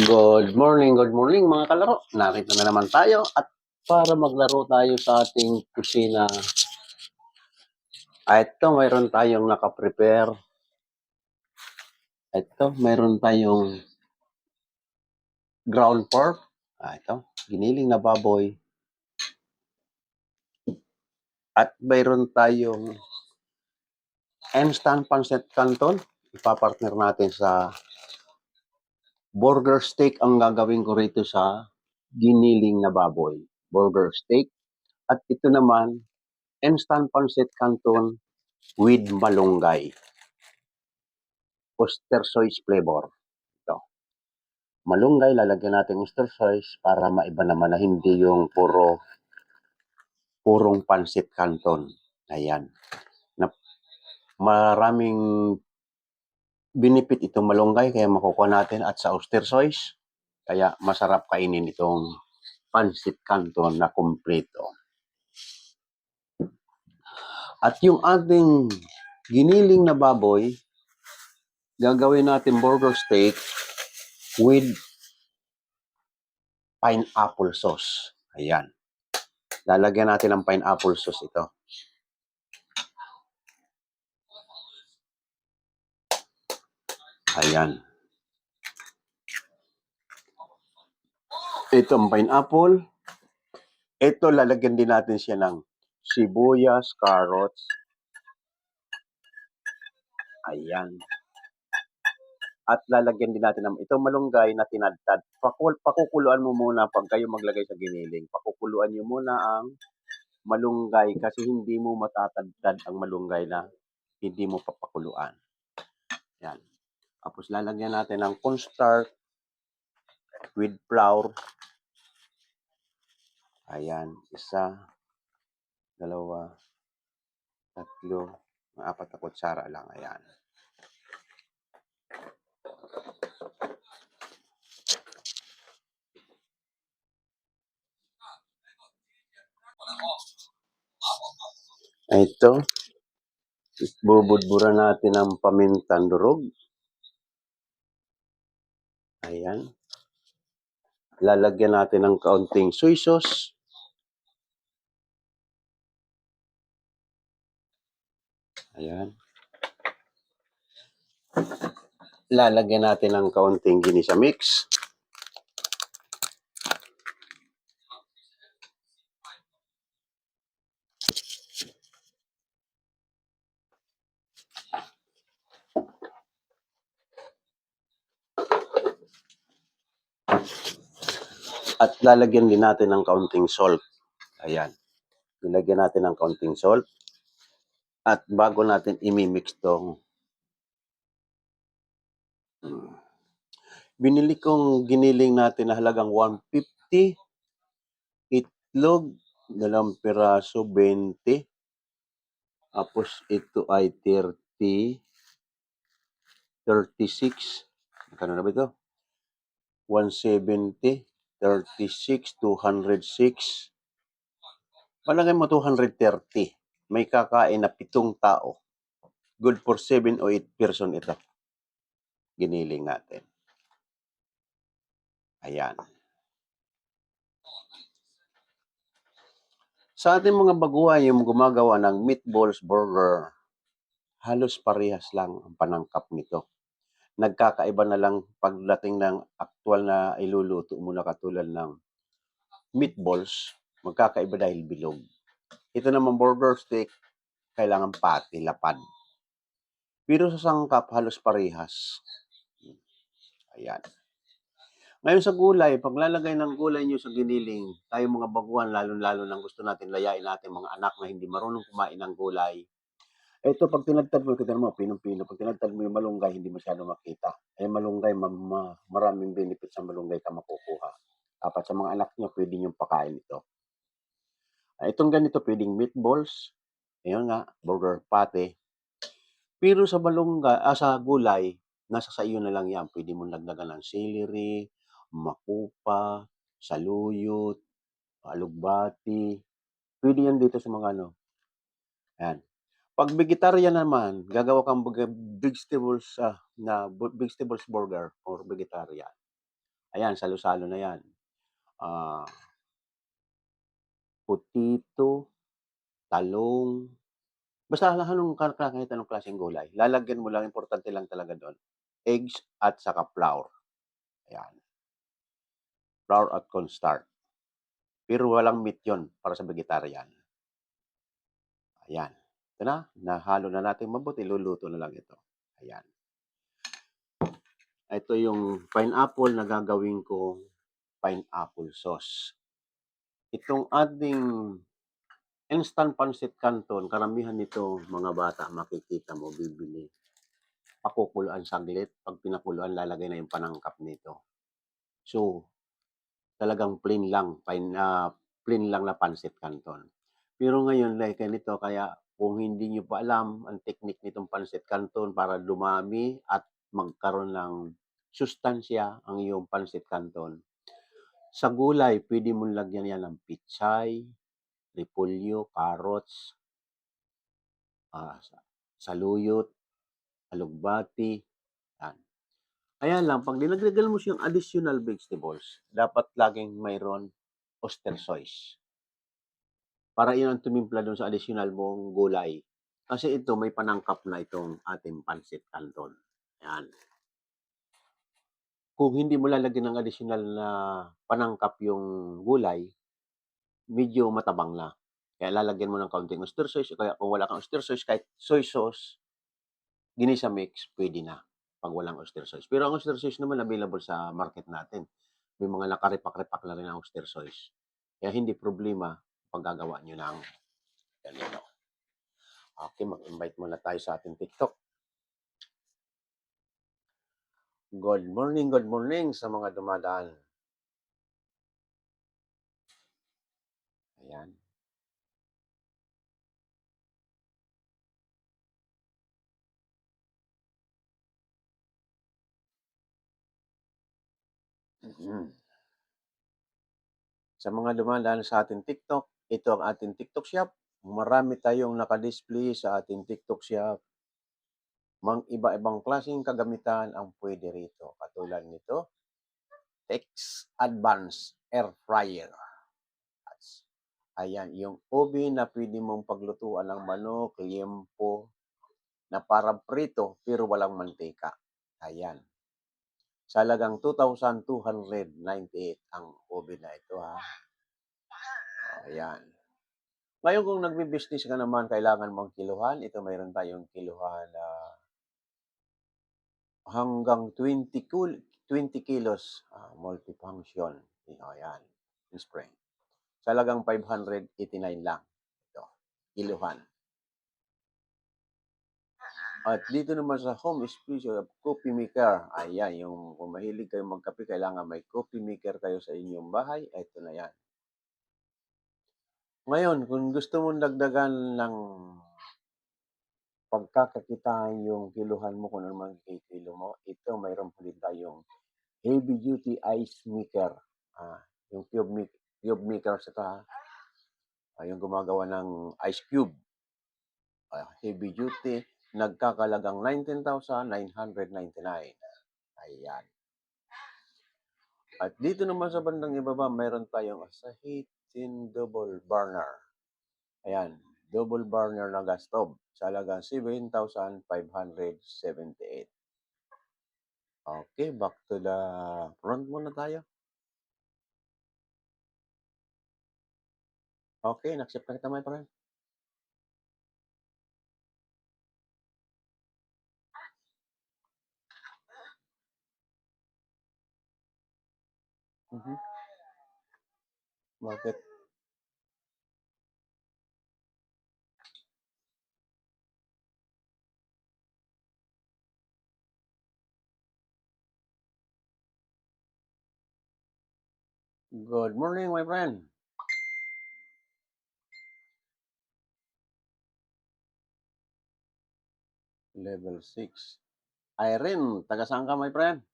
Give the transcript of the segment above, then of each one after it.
Good morning mga kalaro. Narito na naman tayo at para maglaro tayo sa ating kusina. Ito, mayroon tayong nakaprepare. Ito, mayroon tayong ground pork. Ito, giniling na baboy. At mayroon tayong instant pancit canton. Ipapartner natin sa burger steak ang gagawin ko rito sa giniling na baboy. Burger steak. At ito naman, instant pancit canton with malunggay. Oyster sauce flavor. Ito. Malunggay, lalagyan natin oyster sauce para maiba naman na hindi yung purong pancit canton. Ayan. Maraming benefit itong malunggay kaya makukuha natin at sa oyster sauce. Kaya masarap kainin itong pancit canton na kumpleto. At yung ating giniling na baboy, gagawin natin burger steak with pineapple sauce. Ayan. Lalagyan natin ng pineapple sauce ito. Ayan. Ito ang pineapple. Ito, lalagyan din natin siya ng sibuyas, carrots. Ayan. At lalagyan din natin ng itong malunggay na tinadtad. Pakukuluan mo muna pag kayo maglagay sa giniling. Pakukuluan nyo muna ang malunggay kasi hindi mo matatadtad ang malunggay na hindi mo papakuluan. Ayan. Tapos lalagyan natin ng cornstarch with flour. Ayan. 1, 2, 3, 4 na kutsara lang. Ayan. Ito. Bubudburan natin ang pamintang durog. Ayan. Lalagyan natin ng kaunting soy sauce. Ayan. Lalagyan natin ng kaunting ginisa mix. At lalagyan din natin ng kaunting salt. Ayan. Nilagyan natin ng kaunting salt. At bago natin imimix tong binili kong giniling natin na halagang 150. Itlog, 2 piraso, 20. Tapos ito ay 36. Magkano na ba ito? 170, 36, 206. Palagay mo 230. May kakain na 7 tao. Good for 7 o 8 person ito. Giniling natin. Ayan. Sa ating mga baguhan, yung gumagawa ng meatballs burger, halos parehas lang ang panangkap nito. Nagkakaiba na lang pagdating ng aktual na iluluto mo na katulad ng meatballs, magkakaiba dahil bilog. Ito naman burger steak, kailangan pati, lapad. Pero sa sangkap, halos parehas. Ayan. Ngayon sa gulay, paglalagay ng gulay nyo sa giniling, tayo mga baguhan, lalo-lalo nang gusto natin layain natin mga anak na hindi marunong kumain ng gulay. Ito, pag tinagtad mo, kita mo, pinong-pino, pag tinagtad mo yung malunggay, hindi masyado makita. Eh, malunggay, maraming benefit sa malunggay ka makukuha. Dapat sa mga anak nyo, pwede nyo pakain ito. Itong ganito, pwedeng meatballs, ayun nga, burger, pate. Pero sa sa gulay, nasa sa iyo na lang yan. Pwede mo lagdagan ng celery, makupa, saluyot, alugbati. Pwede yan dito sa mga ano. Ayan. 'Pag vegetarian naman, gagawa kang vegetables, vegetables burger or vegetarian. Ayan, salo-salo na 'yan. Ah, Potito, talong, basta kahit anong klaseng gulay. Lalagyan mo lang, importante lang talaga do'n, eggs at saka flour, ayan. Flour at cornstarch. Pero walang meat 'yon para sa vegetarian. Ayan, ito na, nahalo na natin mabuti, iluluto na lang ito, ayan. Ito yung pineapple na gagawin kong pineapple sauce. Itong ating instant pancit canton, karamihan nito mga bata makikita mo bibili. Pakukuluan saglit, 'pag pinakuluan lalagay na yung panangkap nito. So, talagang plain lang na pancit canton. Pero ngayon like ganito, kaya kung hindi niyo pa alam ang technique nitong pancit canton para dumami at magkaroon ng sustansya ang iyong pancit canton, sa gulay puwede mong lagyan 'yan ng pitsay, repolyo, carrots, saluyot, alugbati, 'yan. Kaya lang 'pag dinagdagan mo siyang additional vegetables, dapat laging mayroon oyster sauce. Para 'yun ang tumimpla do'n sa additional mong gulay. Kasi ito may panangkap na itong ating pancit canton, 'yan. Kung hindi mo lalagyan ng additional na panangkap yung gulay, medyo matabang na. Kaya lalagyan mo ng kaunting oyster sauce o kaya kung wala kang oyster sauce, kahit soy sauce, ginisa mix, puwede na 'pag walang oyster sauce. Pero ang oyster sauce naman available sa market natin. May mga nakarepak-repak na rin ang oyster sauce. Kaya hindi problema 'pag gagawa niyo ng ganito. Okay, mag-invite muna tayo sa ating TikTok. Good morning sa mga dumadaan. Ayan. Mhm. Sa mga dumadaan sa ating TikTok, ito ang ating TikTok shop. Marami tayong naka-display sa ating TikTok shop. Iba-ibang klaseng kagamitan ang pwede rito. Katulad nito, Tex Advance Air Fryer. Ayan, yung oven na pwede mong paglutuan ng manok, liempo, na parang prito pero walang mantika. Ayan. Sa halagang 2,298 ang oven na ito, ha. Ayan. Ngayon kung nagbi-business ka naman, kailangan mong kiluhan, ito mayroon tayong kiluhan na hanggang 20 kilos, multifunction. Ayan, spring. Sa halagang 589 lang ito, kiluhan. At dito naman sa home special coffee maker, ayan, yung kung mahilig kayong magkape, kailangan may coffee maker kayo sa inyong bahay, ito na yan. Ngayon, kung gusto mong dagdagan ng pagkakakitaan yung kiluhan mo kung ano man kilo mo, ito mayroon pa din tayong heavy duty ice maker. Yung cube maker sa ito, ha. Yung gumagawa ng ice cube. Heavy duty, nagkakalagang 19,999. Ayan. At dito naman sa bandang ibaba, mayroon tayong Asahitin Double Burner. Ayan, double burner na gas stove sa halagang 7,578. Okay, back to the front muna tayo. Okay, na-accept na kita, my friend. Bakit? Good morning, my friend. Level 6. Irene, taga saan ka, my friend?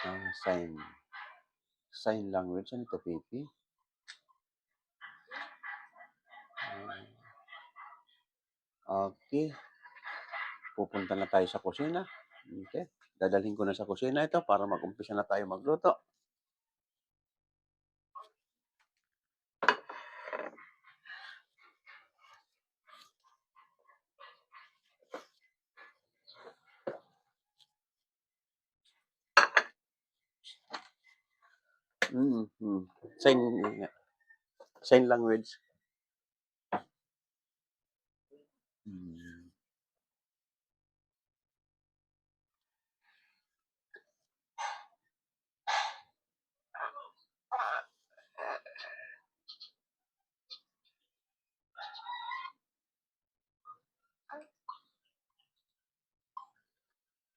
Sign. Sign language. Ano to, Pipi? Okay. Pupunta na tayo sa kusina. Okay. Dadalhin ko na sa kusina ito para mag-umpisa na tayo magluto. Mm-hmm. Sign language. Hmm.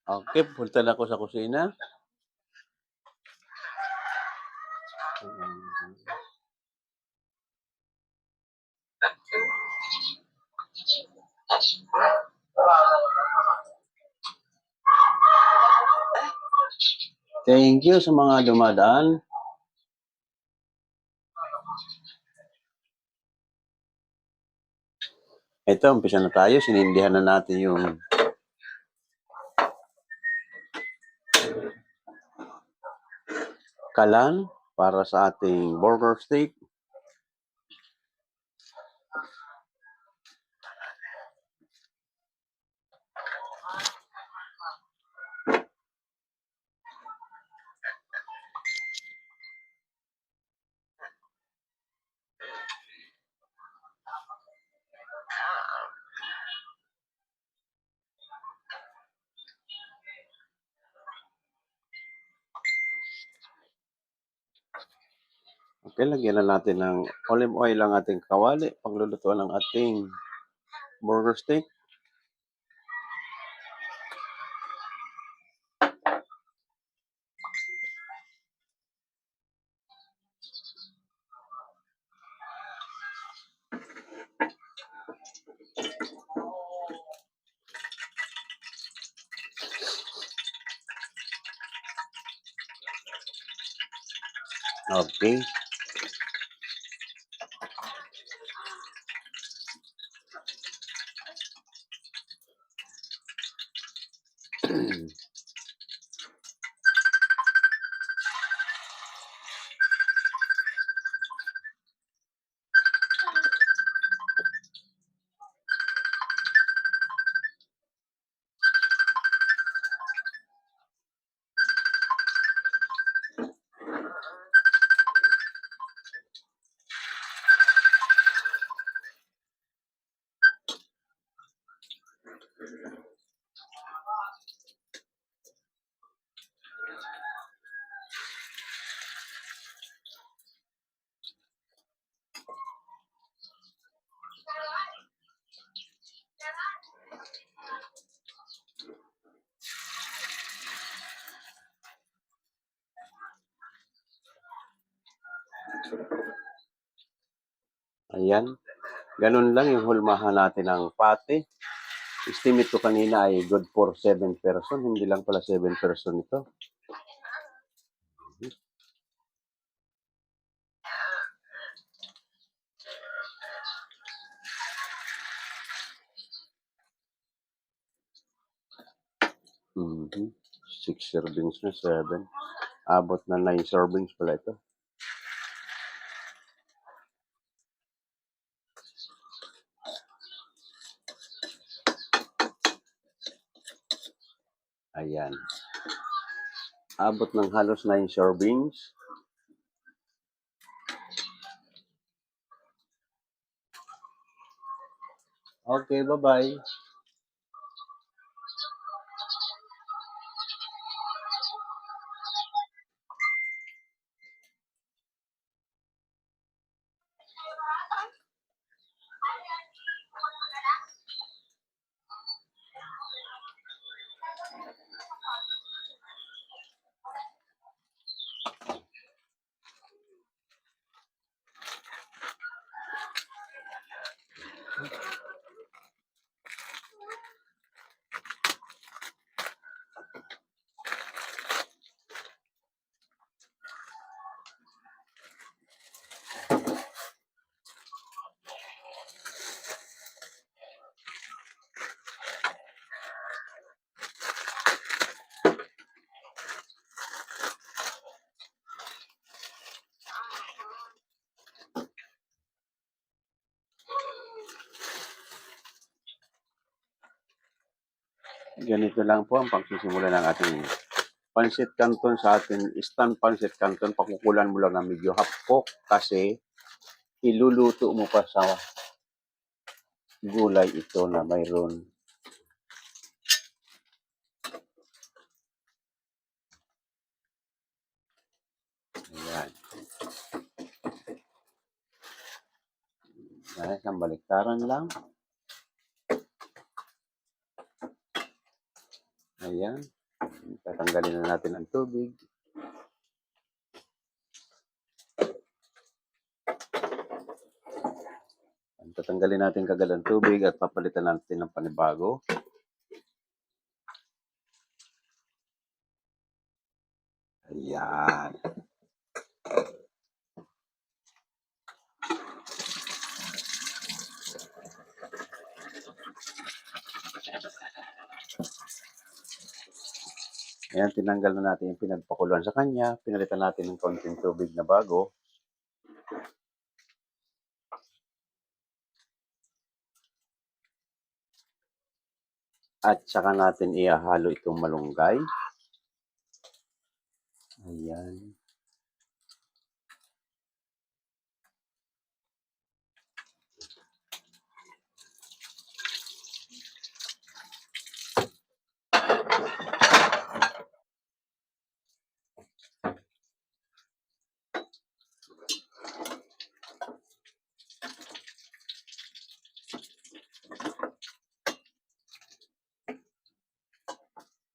Okay, punta na ako sa kusina. Thank you sa mga dumadaan. Ito, umpisa na tayo. Sinindihan na natin yung kalan para sa ating burger steak. Okay, lagyan na natin ng olive oil ang ating kawali paglulutuan ng ating burger steak. Okay. Ayan. Ganun lang yung hulmahan natin ng pati. Estimate ko kanina ay good for 7 person. Hindi lang pala 7 person ito. Mm-hmm. 6 servings na, 7. Abot na 9 servings pala ito. Ayan. Abot ng halos 9 servings. Okay, bye-bye. Ganito lang po ang pagsisimula ng ating pansit canton sa ating instant pansit canton. Pakukulan mo lang ng medyo hapok kasi iluluto mo pa sa gulay ito na mayroon. Ayan. Ayan, isang baliktaran lang. Ayan. Tatanggalin na natin ang tubig. Tatanggalin natin kagad ang tubig at papalitan natin ng panibago. Ayan. Ayan, tinanggal na natin yung pinagpakuluan sa kanya. Pinalitan natin ng konting tubig na bago. At saka natin ihahalo itong malunggay. Ayan.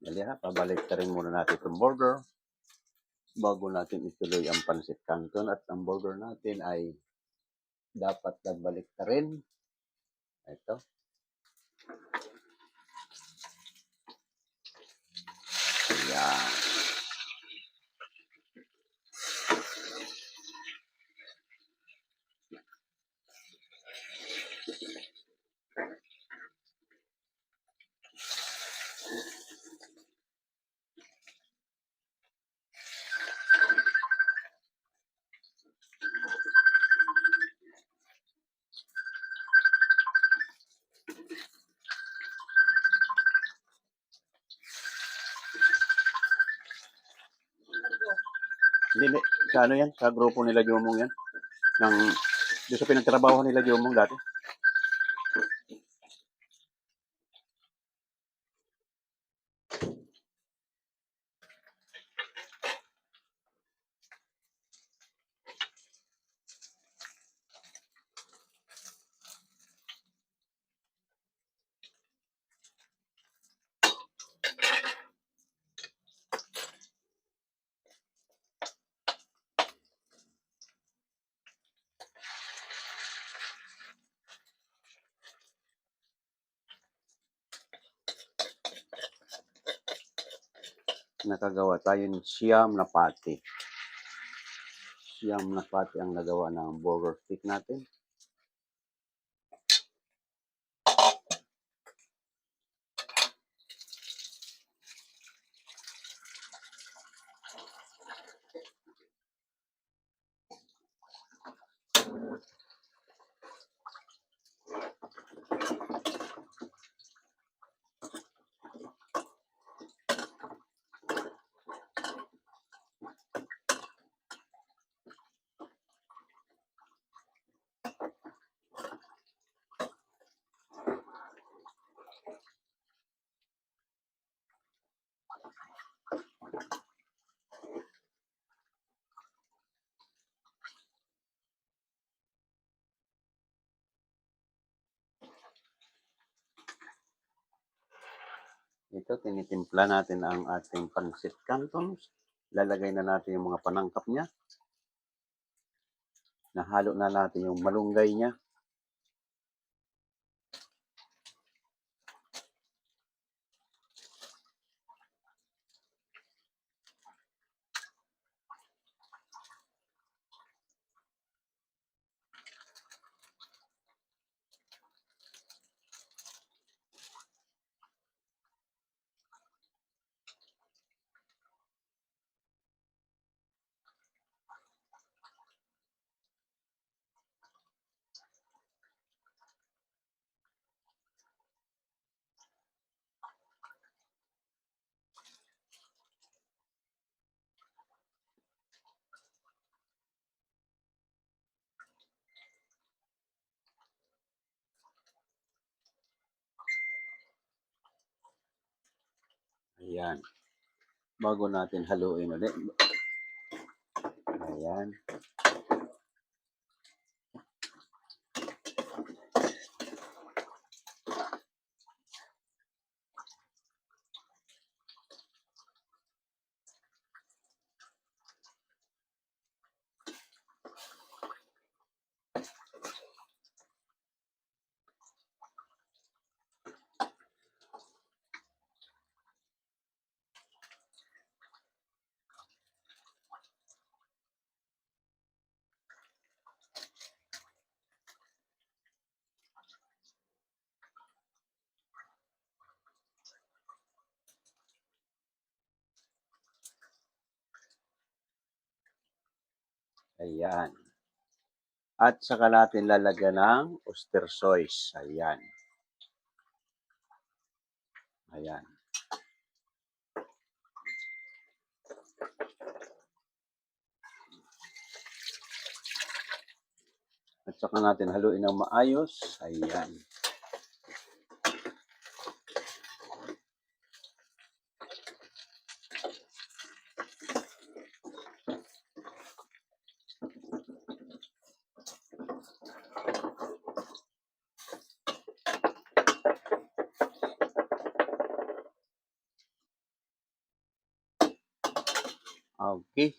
Dali ha, pabalik na rin muna natin itong burger bago natin ituloy ang pansit canton. At ang burger natin ay dapat nagbalik na rin. Ito. Ayan. Hindi, sa ano yan? Sa grupo nila Jomong yan? Doon sa pinagtrabaho nila Jomong dati. Nakagawa tayo ng siyam na pati. Siyam na pati ang nagawa ng burger stick natin. Ito, tinitimpla natin ang ating pansit cantons. Lalagay na natin yung mga panangkap niya. Nahalo na natin yung malunggay niya. Ayan. Bago natin haluin ulit. Ayan. Ayan. At saka natin lalagyan ng oyster sauce. Ayan. Ayan. At saka natin haluin ng maayos. Ayan. Okay.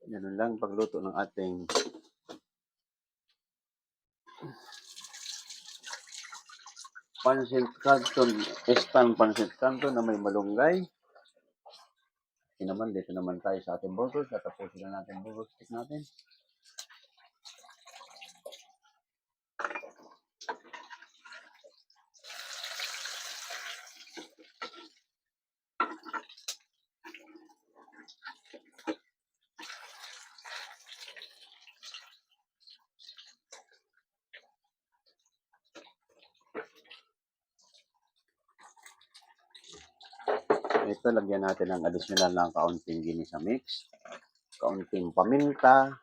Ganun lang pagluto ng ating pancit canton, instant pancit canton na may malunggay. Naman, dito naman tayo sa ating burgers. Tatapusin na natin burger stick natin. Ito, lagyan natin ng additional ng kaunting ginisa mix, kaunting paminta,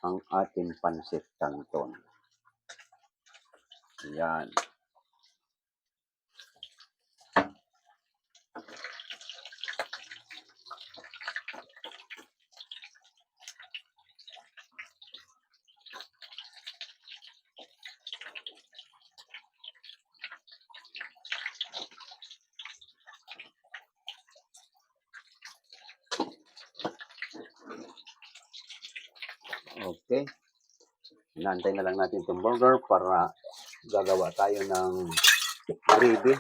ang ating pancit canton. Ayan. Okay. Inaantay na lang natin itong burger para gagawa tayo ng gravy.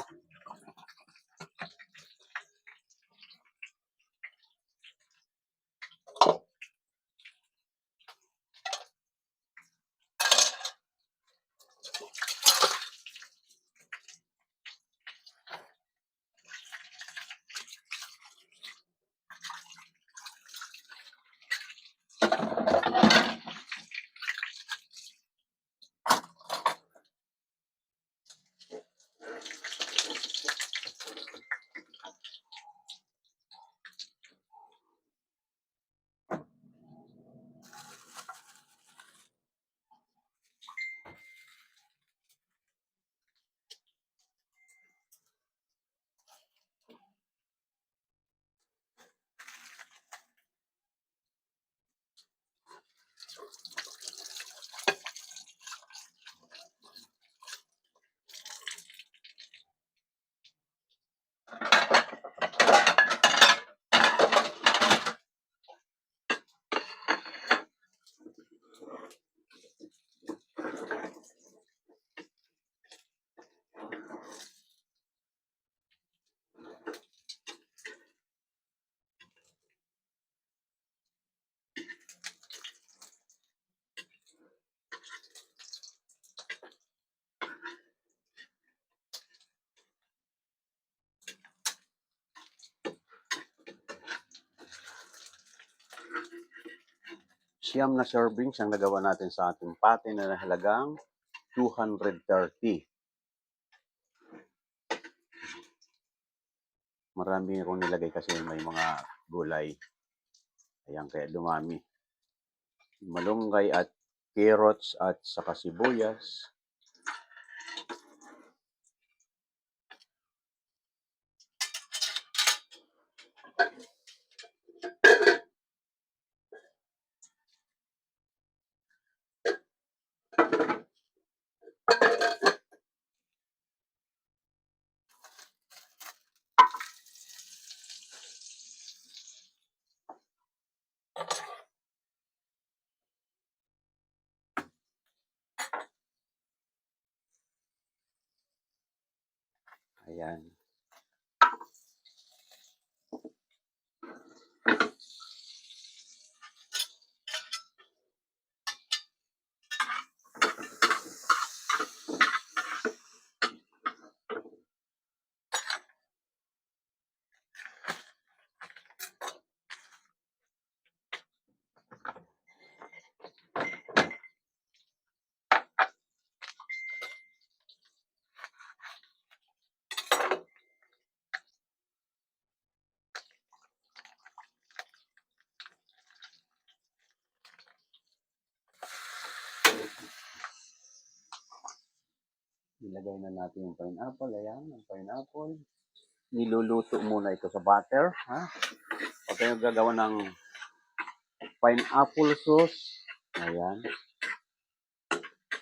Siyam na servings ang nagawa natin sa ating pate na nahalagang 230. Marami akong nilagay kasi may mga gulay. Ayan, kaya dumami. Malunggay at carrots at saka sibuyas. Ayan. Ilagay na natin yung pineapple. Ayan, ang pineapple. Niluluto muna ito sa butter. Ha? Pag kayo gagawa ng pineapple sauce, ayan,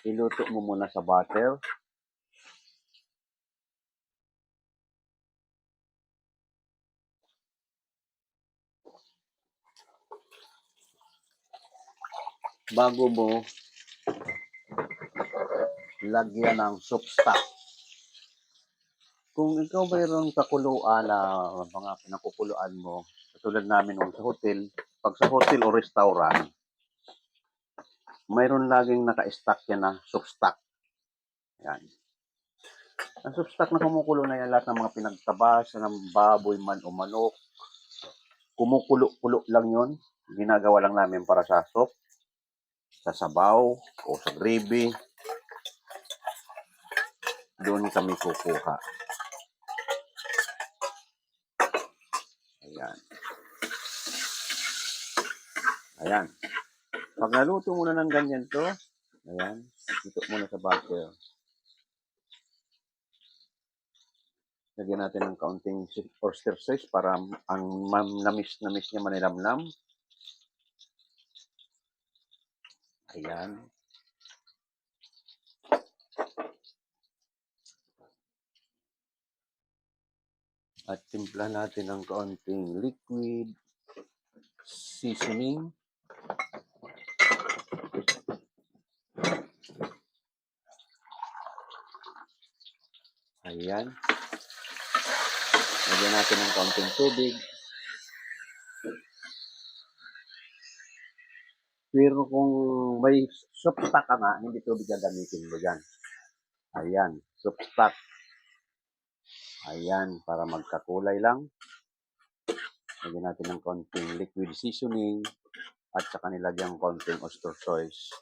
iluto mo muna sa butter. Bago mo lagyan ng soup stock. Kung ikaw mayroong kakuluan na mga pinakukuluan mo, katulad namin nung sa hotel, pag sa hotel o restaurant, mayroon laging naka-stock yan na soup stock. Yan. Ang soup stock na kumukulo na yan, lahat ng mga pinagtabas ng baboy man o manok, kumukulo-kulo lang yon. Ginagawa lang namin para sa soup, sa sabaw, o sa gravy. Doon kami kukuha. Ayan. Ayan. Pag naluto muna ng ganyan to, ayan, ito muna sa butter. Lagyan natin ng kaunting oyster sauce para ang namis niya manilamlam. Ayan. At timpla natin ng kaunting liquid seasoning. Ayan. Lagyan natin ng kaunting tubig. Pero kung may soup stock ka nga, hindi tubig gagamitin mo dyan. Ayan, soup stock. Ayan, para magkakulay lang. Lagyan natin ng kaunting liquid seasoning at saka nilagyan ng kaunting oyster sauce.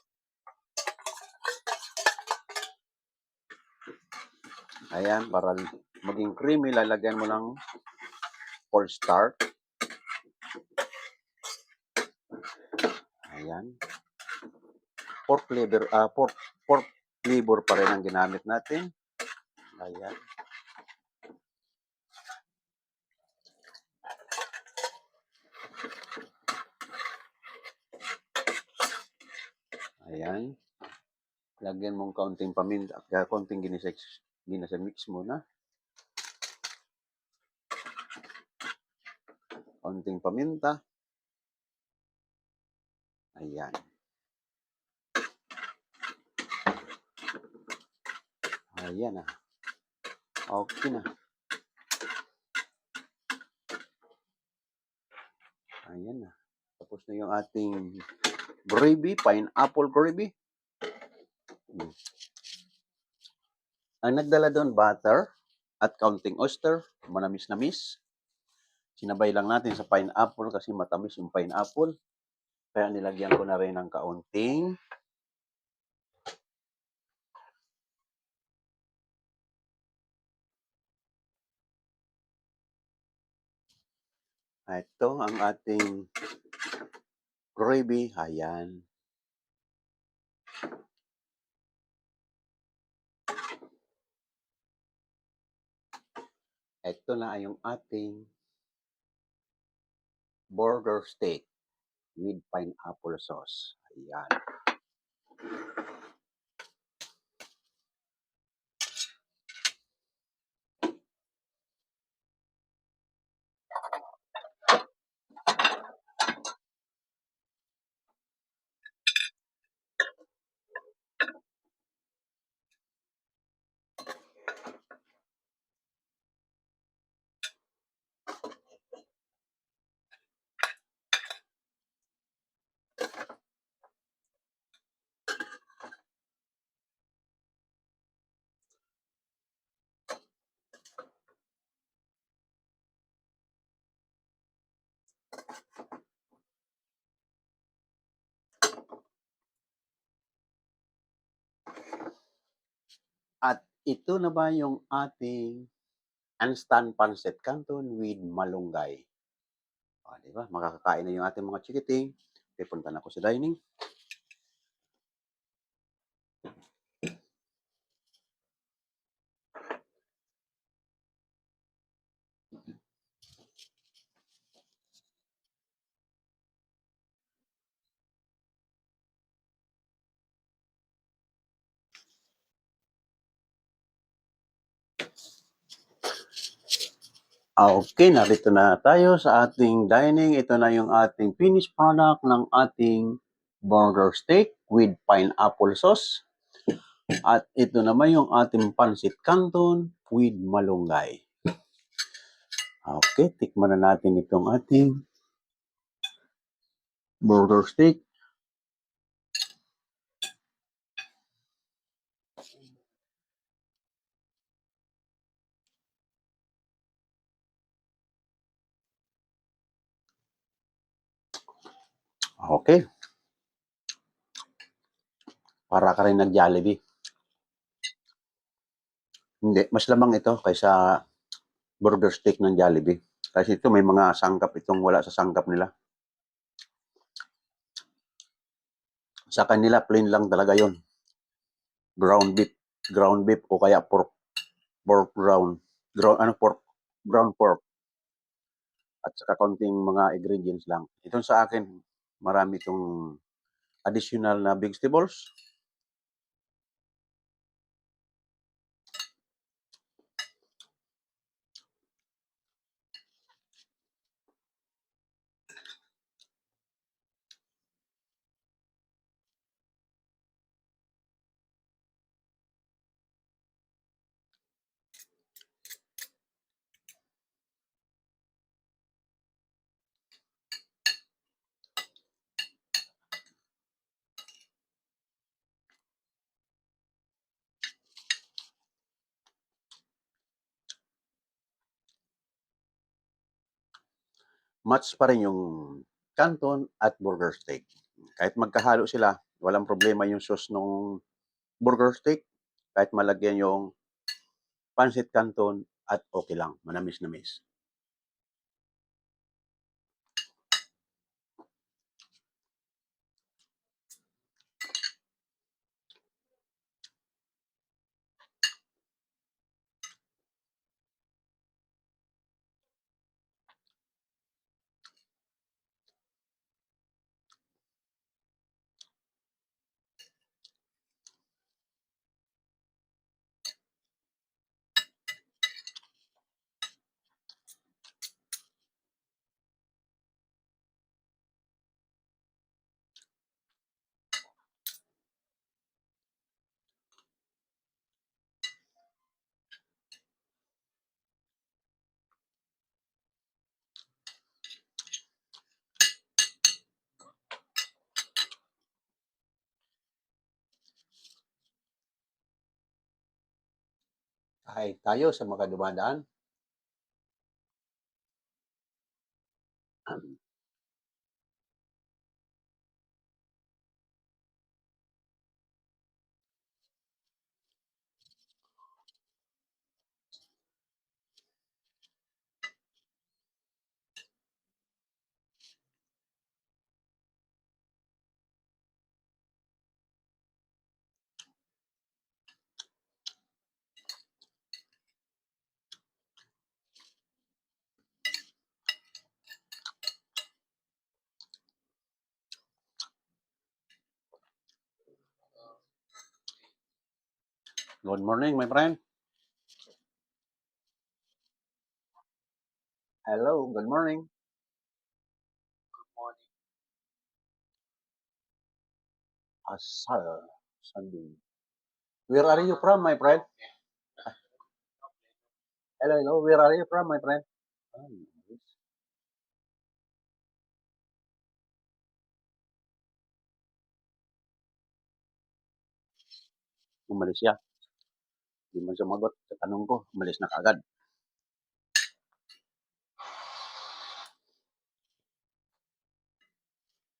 Ayan, para maging creamy, lalagyan mo ng cornstarch. Ayan. Pork flavor pa rin ang ginamit natin. Ayan. Ayan. Lagyan mong kaunting paminta at kaunting ginasa mix muna. Kaunting paminta. Ayan. Ayan na. Okay na. Ayan na. Tapos na yung ating gravy, pineapple gravy. Ang nagdala doon, butter at kaunting oyster, manamis-namis. Sinabay lang natin sa pineapple kasi matamis yung pineapple. Kaya nilagyan ko na rin ng kaunting ito ang ating gravy. Ayan. Ito na yung ating burger steak with pineapple sauce. Ayan. At ito na ba yung ating instant pancit canton with malunggay. O, di ba? Makakakain na yung ating mga chikiting. Pupunta na ako sa dining. Okay, narito na tayo sa ating dining. Ito na yung ating finished product ng ating burger steak with pineapple sauce. At ito naman yung ating pancit canton with malunggay. Okay, tikman na natin itong ating burger steak. Okay. Para ka rin nag-Jollibee. Hindi, mas lamang ito kaysa burger steak ng Jollibee. Kasi ito may mga sangkap itong wala sa sangkap nila. Sa kanila plain lang talaga yon. Ground beef o kaya pork ground pork at saka konting mga ingredients lang. Ito sa akin, marami itong additional na vegetables. Match pa rin yung canton at burger steak. Kahit magkahalo sila, walang problema yung sauce ng burger steak. Kahit malagyan yung pancit canton at okay lang, manamis-namis. Kahit tayo sa mga dumadaan. Good morning, my friend. Hello, good morning. Asal Sunday. Where are you from, my friend? Hello, hello. Where are you from, my friend? Ah, nice. Umalis siya. Hindi man sumagot sa tanong ko. Umalis na kaagad.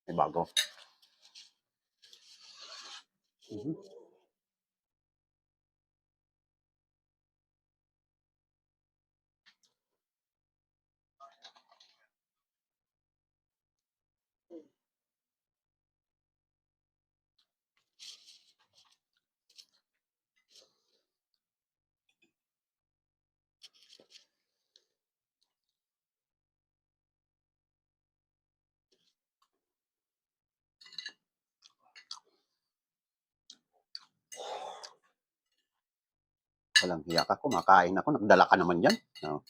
May bago. Mhm. Walang hiya ka. Kumakain ako. Nagdala ka naman yan. No.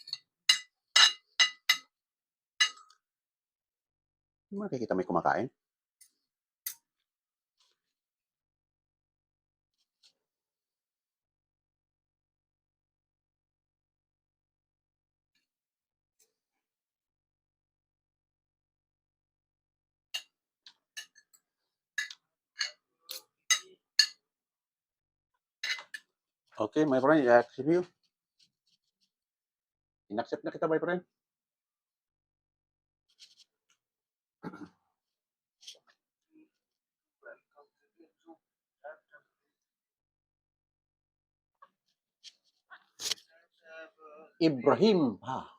Makikita may kumakain. Okay, my friend. I-accept you. In-accept na kita, my friend. Ibrahim. Ah.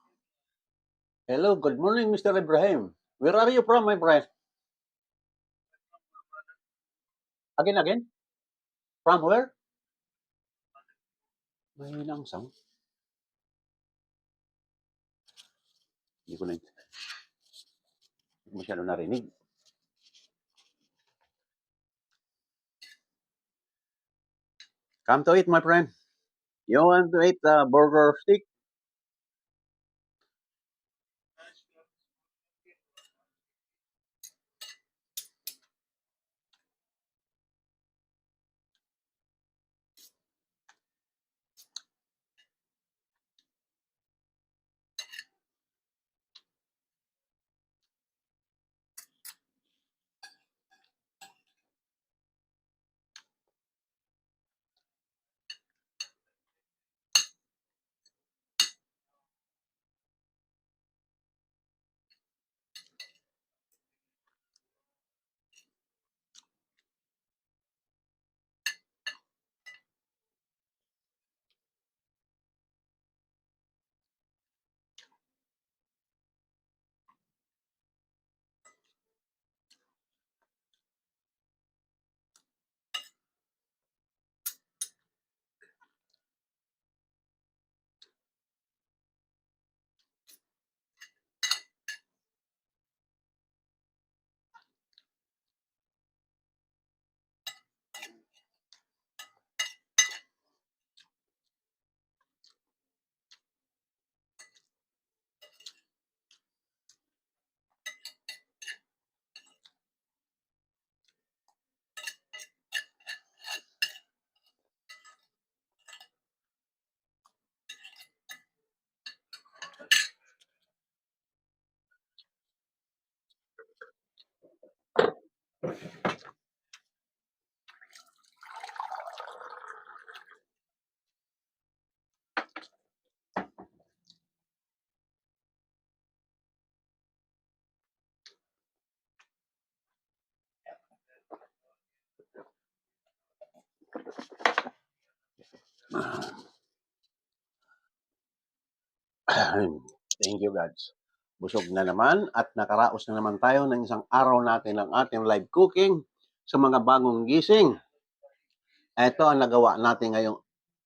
Hello, good morning, Mr. Ibrahim. Where are you from, my friend? Again? From where? Mahina ang sound. Hindi ko na masyado narinig. Come to eat, my friend. You want to eat burger stick? Thank you, God. Busog na naman at nakaraos na naman tayo ng isang araw natin ng ating live cooking sa mga bagong gising. Ito ang nagawa natin ngayong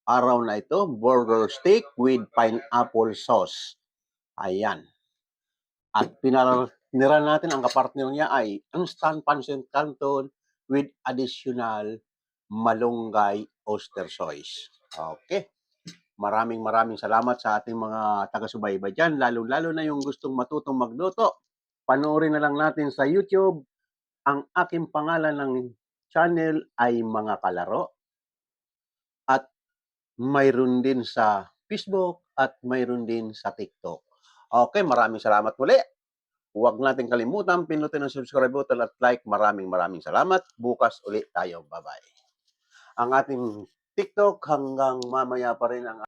araw na ito, burger steak with pineapple sauce. Ayan. At pinarnira natin, ang kapartner niya ay instant pancit canton with additional malunggay oyster sauce. Okay. Maraming salamat sa ating mga taga-subaybay dyan, lalo-lalo na yung gustong matutong magluto. Panoorin na lang natin sa YouTube. Ang aking pangalan ng channel ay Mga Kalaro. At mayroon din sa Facebook at mayroon din sa TikTok. Okay, maraming salamat muli. Huwag natin kalimutan, pindutin ang subscribe button at like. Maraming salamat. Bukas ulit tayo. Bye-bye. Ang ating TikTok hanggang mamaya pa rin ang